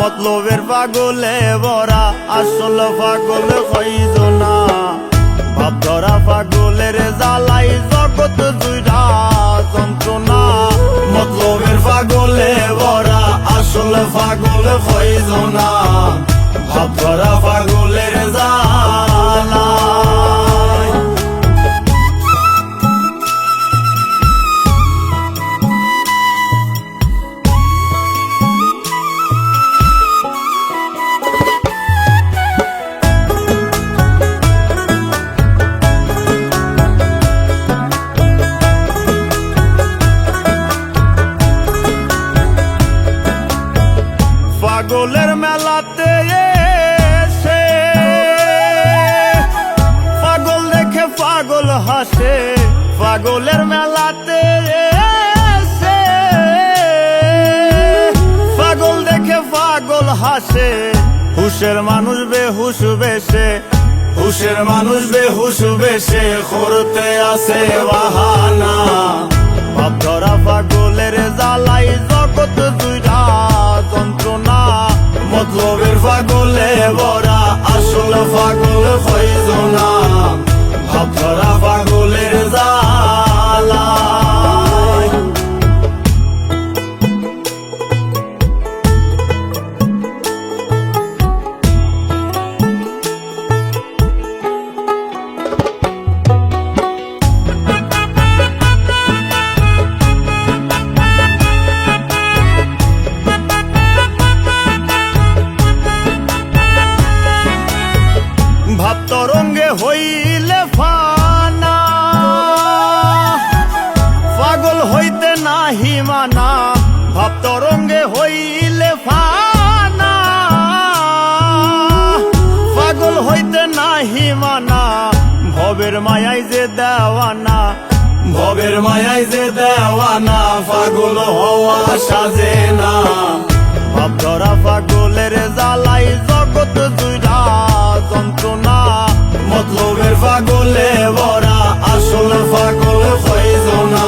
মতলবের পাগলে ভরা আসল পাগল হইজ না। ভাব ধরা পাগলের জ্বালাই জগৎ জুড়া যন্ত্রণা। মতলবের পাগলে ভরা আসল পাগল হইজ না। ভাব ধরা পাগলের জ্বালা। পাগলের মেলাতে এসে পাগল দেখে পাগল হাসে। পাগলের মেলাতে এসে পাগল দেখে পাগল হাসে। হুশের মানুষ বেহুশ বেশে, হুশের মানুষ বেহুশ বেশে করতে আসে বাহানা। ভাব ধরা পাগলের জ্বালাই জগৎ জুড়া যন্ত্রণা। মতলবের পাগলে ভরা আসল পাগল হইজ না। ভাব ধরা পাগলের জ্বালা। ভাব তরঙ্গে হইলে ফানা, পাগল হইতে নাহি মানা। ভাব তরঙ্গে হইলে ফানা, পাগল হইতে নাহি মানা। ভবের মায়ায় যে দেওয়ানা, ভবের মায়ায় যে দেওয়ানা। পাগল হওয়া সাজে না। ভাব ধরা পাগলের জ্বালাই জগৎ জুড়া যন্ত্রণা। মতলবের পাগলে ভরা আসল পাগল হইজ না।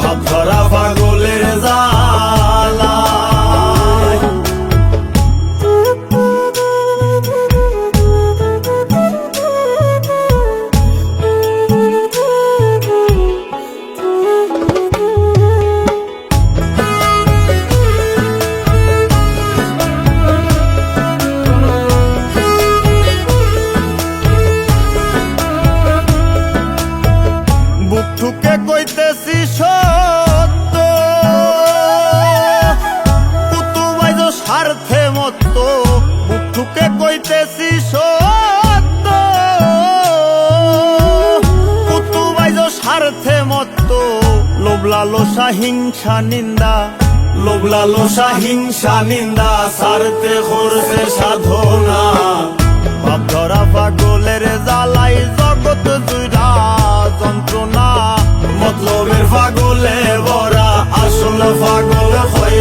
ভাব ধরা পাগলের জ্বালা। বুক ঠুকে কইতেছি সত্য, কুতুবাইজ স্বার্থে মত্ত। বুক ঠুকে কইতেছি সত্য, কুতুবাইজ স্বার্থে মত্ত। লোভ লালসা হিংসা নিন্দা, লোভ লালসা হিংসা নিন্দা। স্বার্থে করছে সাধনা। ভাব ধরা পাগলের জ্বালাই জগৎ জুড়া যন্ত্রণা। মতলবের পাগলে ভরা আসল পাগল হয়